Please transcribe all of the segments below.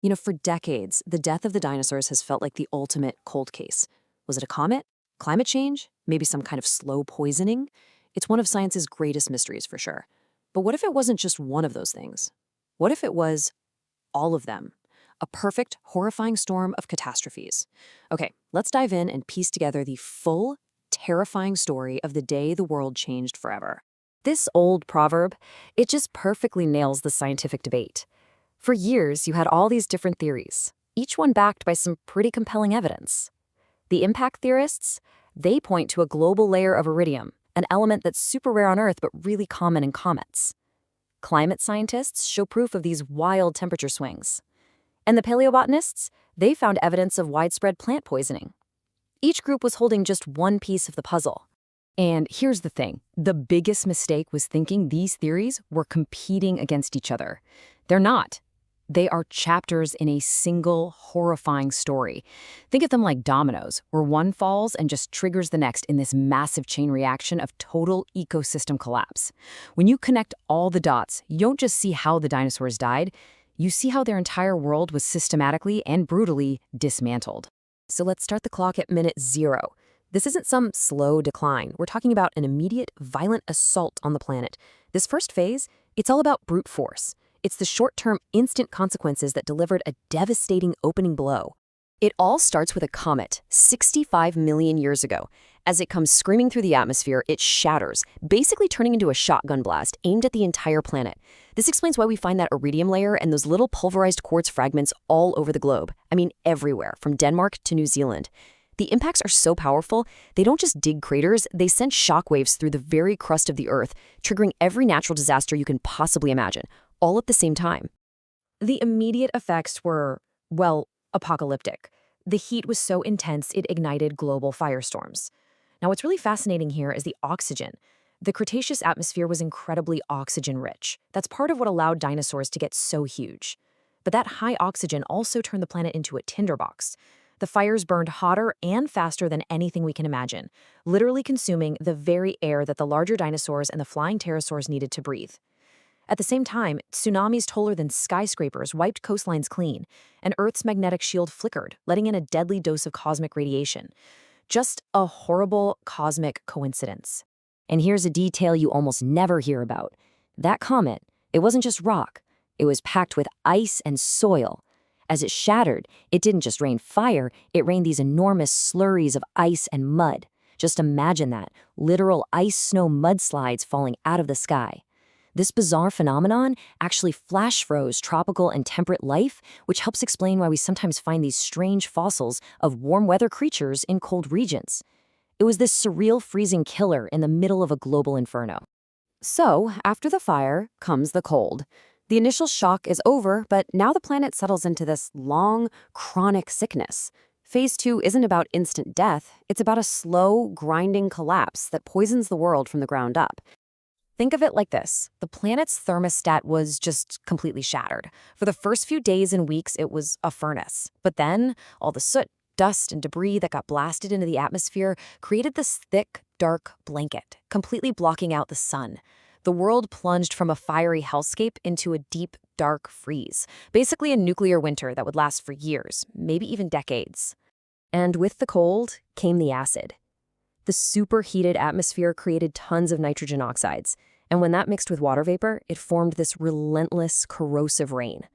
For decades, the death of the dinosaurs has felt like the ultimate cold case. Was it a comet? Climate change? Maybe some kind of slow poisoning? It's one of science's greatest mysteries for sure. But what if it wasn't just one of those things? What if it was all of them? A perfect, horrifying storm of catastrophes. Okay, let's dive in and piece together the full, terrifying story of the day the world changed forever. This old proverb, it just perfectly nails the scientific debate. For years, you had all these different theories, each one backed by some pretty compelling evidence. The impact theorists, they point to a global layer of iridium, an element that's super rare on Earth but really common in comets. Climate scientists show proof of these wild temperature swings. And the paleobotanists, they found evidence of widespread plant poisoning. Each group was holding just one piece of the puzzle. And here's the thing, the biggest mistake was thinking these theories were competing against each other. They're not. They are chapters in a single, horrifying story. Think of them like dominoes, where one falls and just triggers the next in this massive chain reaction of total ecosystem collapse. When you connect all the dots, you don't just see how the dinosaurs died, you see how their entire world was systematically and brutally dismantled. So let's start the clock at minute 0. This isn't some slow decline. We're talking about an immediate, violent assault on the planet. This first phase, it's all about brute force. It's the short-term, instant consequences that delivered a devastating opening blow. It all starts with a comet, 65 million years ago. As it comes screaming through the atmosphere, it shatters, basically turning into a shotgun blast aimed at the entire planet. This explains why we find that iridium layer and those little pulverized quartz fragments all over the globe. I mean, everywhere, from Denmark to New Zealand. The impacts are so powerful, they don't just dig craters, they send shockwaves through the very crust of the Earth, triggering every natural disaster you can possibly imagine, all at the same time. The immediate effects were, well, apocalyptic. The heat was so intense it ignited global firestorms. Now, what's really fascinating here is the oxygen. The Cretaceous atmosphere was incredibly oxygen-rich. That's part of what allowed dinosaurs to get so huge. But that high oxygen also turned the planet into a tinderbox. The fires burned hotter and faster than anything we can imagine, literally consuming the very air that the larger dinosaurs and the flying pterosaurs needed to breathe. At the same time, tsunamis taller than skyscrapers wiped coastlines clean, and Earth's magnetic shield flickered, letting in a deadly dose of cosmic radiation. Just a horrible cosmic coincidence. And here's a detail you almost never hear about. That comet, it wasn't just rock. It was packed with ice and soil. As it shattered, it didn't just rain fire, it rained these enormous slurries of ice and mud. Just imagine that, literal ice-snow mudslides falling out of the sky. This bizarre phenomenon actually flash froze tropical and temperate life, which helps explain why we sometimes find these strange fossils of warm weather creatures in cold regions. It was this surreal freezing killer in the middle of a global inferno. So, after the fire comes the cold. The initial shock is over, but now the planet settles into this long, chronic sickness. Phase 2 isn't about instant death, it's about a slow, grinding collapse that poisons the world from the ground up. Think of it like this. The planet's thermostat was just completely shattered. For the first few days and weeks, it was a furnace. But then, all the soot, dust, and debris that got blasted into the atmosphere created this thick, dark blanket, completely blocking out the sun. The world plunged from a fiery hellscape into a deep, dark freeze. Basically a nuclear winter that would last for years, maybe even decades. And with the cold came the acid. The superheated atmosphere created tons of nitrogen oxides. And when that mixed with water vapor, it formed this relentless, corrosive rain.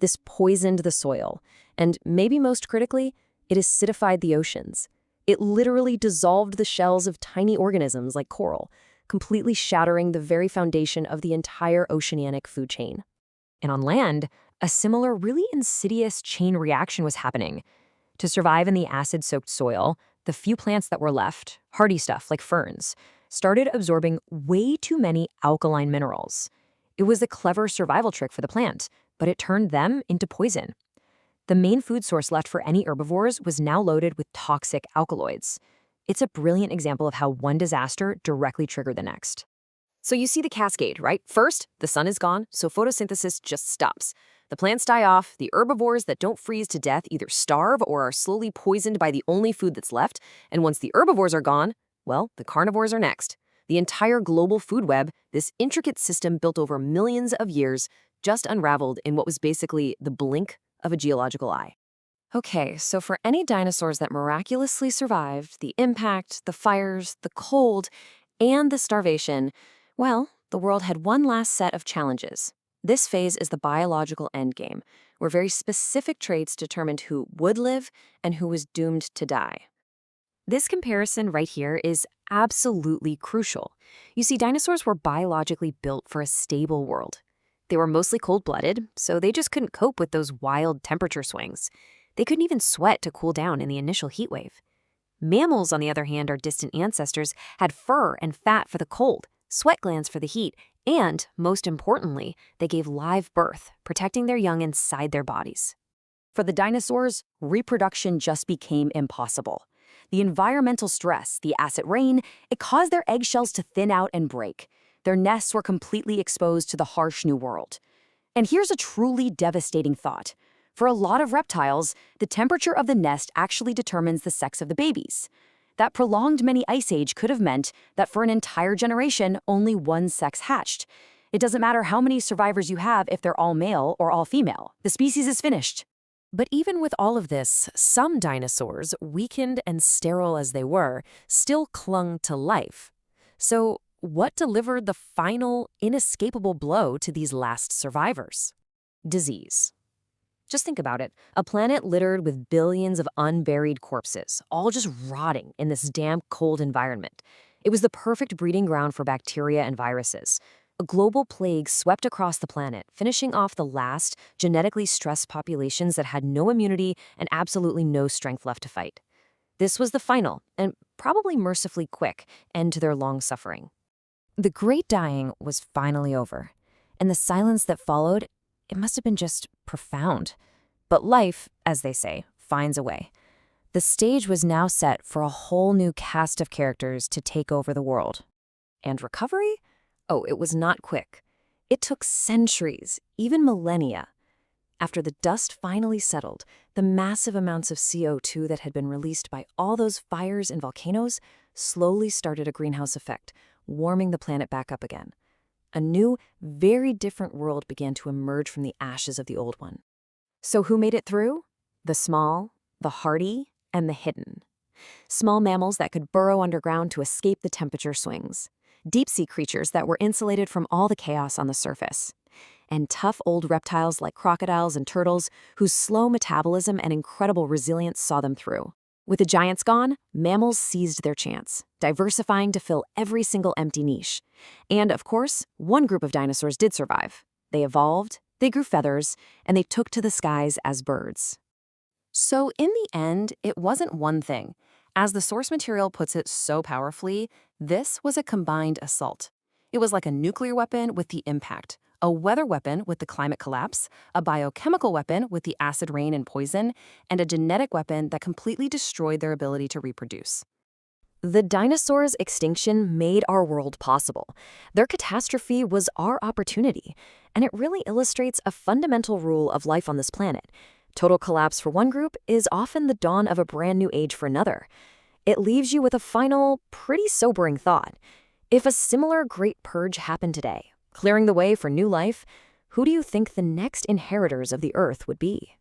This poisoned the soil, and maybe most critically, it acidified the oceans. It literally dissolved the shells of tiny organisms like coral, completely shattering the very foundation of the entire oceanic food chain. And on land, a similar, really insidious chain reaction was happening. To survive in the acid-soaked soil, the few plants that were left, hardy stuff like ferns, started absorbing way too many alkaline minerals. It was a clever survival trick for the plant, but it turned them into poison. The main food source left for any herbivores was now loaded with toxic alkaloids. It's a brilliant example of how one disaster directly triggered the next. So you see the cascade, right? First, the sun is gone, so photosynthesis just stops. The plants die off, the herbivores that don't freeze to death either starve or are slowly poisoned by the only food that's left, and once the herbivores are gone, well, the carnivores are next. The entire global food web, this intricate system built over millions of years, just unraveled in what was basically the blink of a geological eye. Okay, so for any dinosaurs that miraculously survived the impact, the fires, the cold, and the starvation, well, the world had one last set of challenges. This phase is the biological endgame, where very specific traits determined who would live and who was doomed to die. This comparison right here is absolutely crucial. You see, dinosaurs were biologically built for a stable world. They were mostly cold-blooded, so they just couldn't cope with those wild temperature swings. They couldn't even sweat to cool down in the initial heat wave. Mammals, on the other hand, our distant ancestors, had fur and fat for the cold, sweat glands for the heat, and, most importantly, they gave live birth, protecting their young inside their bodies. For the dinosaurs, reproduction just became impossible. The environmental stress, the acid rain, it caused their eggshells to thin out and break. Their nests were completely exposed to the harsh new world. And here's a truly devastating thought. For a lot of reptiles, the temperature of the nest actually determines the sex of the babies. That prolonged many ice age could have meant that for an entire generation, only one sex hatched. It doesn't matter how many survivors you have if they're all male or all female. The species is finished. But even with all of this, some dinosaurs, weakened and sterile as they were, still clung to life. So, what delivered the final, inescapable blow to these last survivors? Disease. Just think about it. A planet littered with billions of unburied corpses, all just rotting in this damp, cold environment. It was the perfect breeding ground for bacteria and viruses. A global plague swept across the planet, finishing off the last, genetically stressed populations that had no immunity and absolutely no strength left to fight. This was the final, and probably mercifully quick, end to their long suffering. The Great Dying was finally over, and the silence that followed, it must have been just profound. But life, as they say, finds a way. The stage was now set for a whole new cast of characters to take over the world. And recovery? Oh, it was not quick. It took centuries, even millennia. After the dust finally settled, the massive amounts of CO2 that had been released by all those fires and volcanoes slowly started a greenhouse effect, warming the planet back up again. A new, very different world began to emerge from the ashes of the old one. So who made it through? The small, the hardy, and the hidden. Small mammals that could burrow underground to escape the temperature swings. Deep-sea creatures that were insulated from all the chaos on the surface. And tough old reptiles like crocodiles and turtles whose slow metabolism and incredible resilience saw them through. With the giants gone, mammals seized their chance, diversifying to fill every single empty niche. And, of course, one group of dinosaurs did survive. They evolved, they grew feathers, and they took to the skies as birds. So, in the end, it wasn't one thing. As the source material puts it so powerfully, this was a combined assault. It was like a nuclear weapon with the impact, a weather weapon with the climate collapse, a biochemical weapon with the acid rain and poison, and a genetic weapon that completely destroyed their ability to reproduce. The dinosaurs' extinction made our world possible. Their catastrophe was our opportunity, and it really illustrates a fundamental rule of life on this planet. Total collapse for one group is often the dawn of a brand new age for another. It leaves you with a final, pretty sobering thought. If a similar great purge happened today, clearing the way for new life, who do you think the next inheritors of the Earth would be?